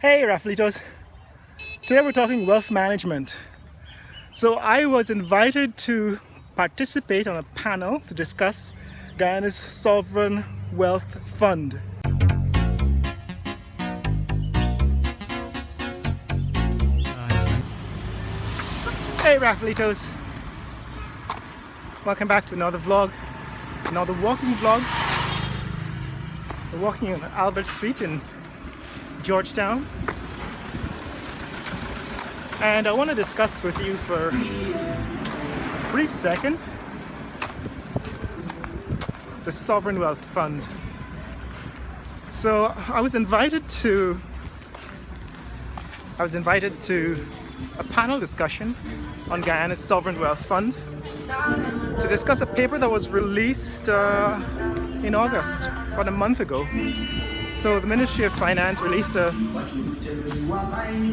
Hey Raffalitos! Today we're talking wealth management. So I was invited to participate on a panel to discuss Guyana's Sovereign Wealth Fund. Hey Raffalitos! Welcome back to another vlog, another walking vlog. We're walking on Albert Street in Georgetown, and I want to discuss with you for a brief second the Sovereign Wealth Fund. So I was invited to a panel discussion on Guyana's Sovereign Wealth Fund to discuss a paper that was released in August, about a month ago. So the Ministry of Finance released a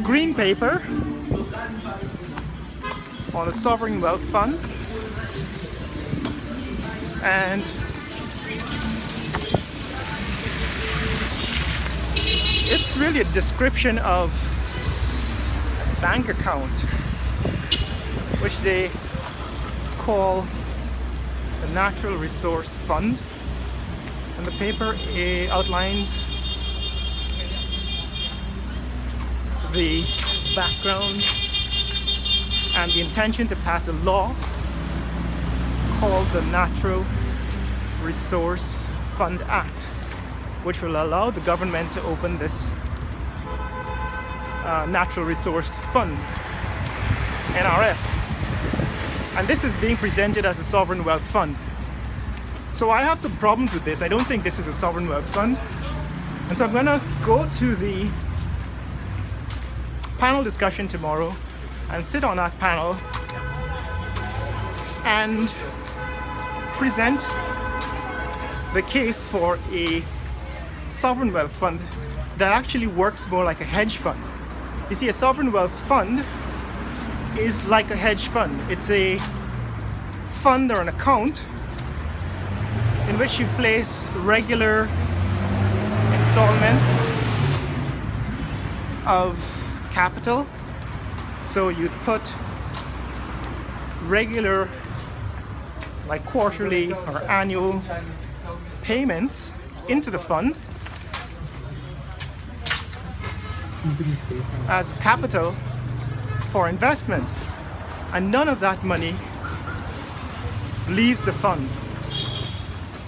green paper on the Sovereign Wealth Fund, and it's really a description of a bank account which they call the Natural Resource Fund, and the paper outlines the background and the intention to pass a law called the Natural Resource Fund Act, which will allow the government to open this Natural Resource Fund, NRF. And this is being presented as a Sovereign Wealth Fund. So I have some problems with this. I don't think this is a Sovereign Wealth Fund. And so I'm going to go to the panel discussion tomorrow and sit on that panel and present the case for a sovereign wealth fund that actually works more like a hedge fund. You see, a sovereign wealth fund is like a hedge fund. It's a fund or an account in which you place regular installments of capital. So you'd put regular, like quarterly or annual payments into the fund as capital for investment, and none of that money leaves the fund.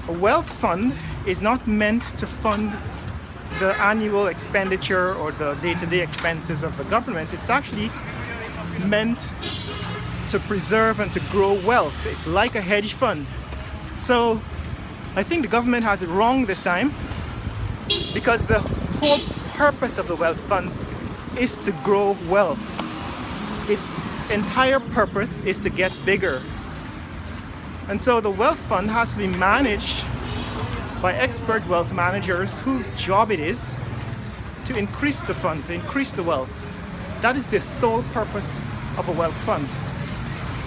A wealth fund is not meant to fund the annual expenditure or the day-to-day expenses of the government. It's actually meant to preserve and to grow wealth. It's like a hedge fund. So I think the government has it wrong this time, because the whole purpose of the wealth fund is to grow wealth. Its entire purpose is to get bigger. And so the wealth fund has to be managed by expert wealth managers whose job it is to increase the fund, to increase the wealth. That is the sole purpose of a wealth fund.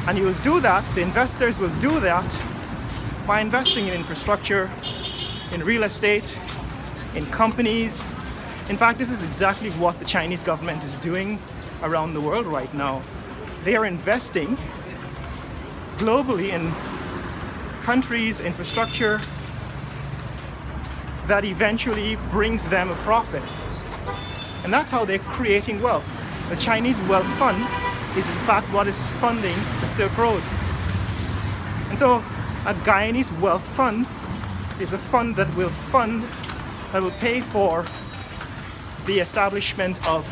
And you will do that, the investors will do that by investing in infrastructure, in real estate, in companies. In fact, this is exactly what the Chinese government is doing around the world right now. They are investing globally in countries' infrastructure that eventually brings them a profit. And that's how they're creating wealth. The Chinese wealth fund is in fact what is funding the Silk Road. And so a Guyanese wealth fund is a fund that will pay for the establishment of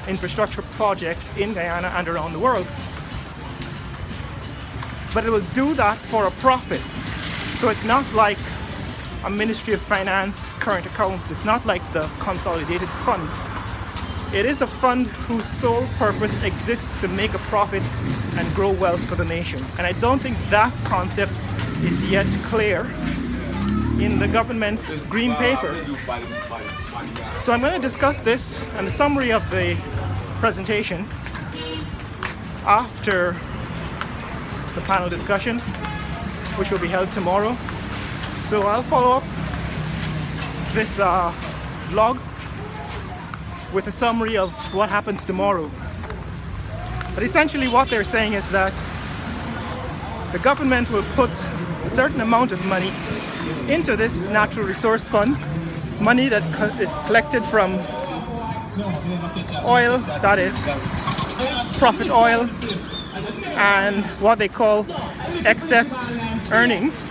infrastructure projects in Guyana and around the world. But it will do that for a profit. So it's not like a Ministry of Finance current accounts. It's not like the consolidated fund. It is a fund whose sole purpose exists to make a profit and grow wealth for the nation. And I don't think that concept is yet clear in the government's green paper. So I'm going to discuss this and the summary of the presentation after the panel discussion, which will be held tomorrow. So I'll follow up this vlog with a summary of what happens tomorrow. But essentially what they're saying is that the government will put a certain amount of money into this natural resource fund, money that is collected from oil, that is profit oil, and what they call excess earnings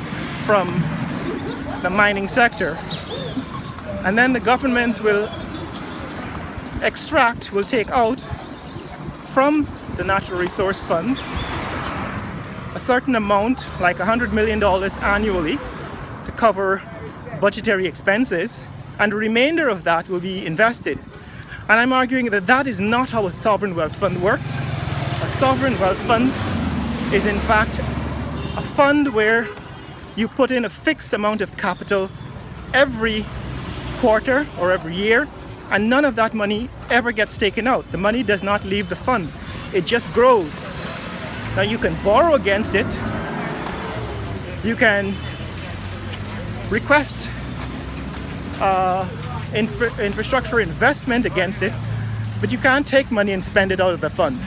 from the mining sector. And then the government will take out from the natural resource fund a certain amount, like $100 million annually, to cover budgetary expenses, and the remainder of that will be invested. And I'm arguing that that is not how a sovereign wealth fund works. A sovereign wealth fund is in fact a fund where you put in a fixed amount of capital every quarter or every year, and none of that money ever gets taken out. The money does not leave the fund. It just grows. Now you can borrow against it. You can request infrastructure investment against it, but you can't take money and spend it out of the fund.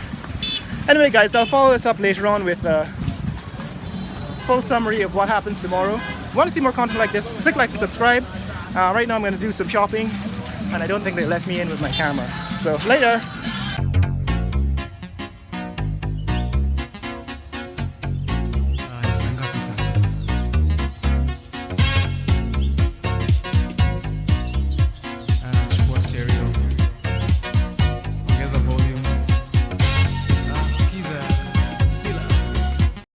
Anyway guys, I'll follow this up later on with a full summary of what happens tomorrow. If you want to see more content like this, click like and subscribe. Right now I'm going to do some shopping, and I don't think they let me in with my camera. So later.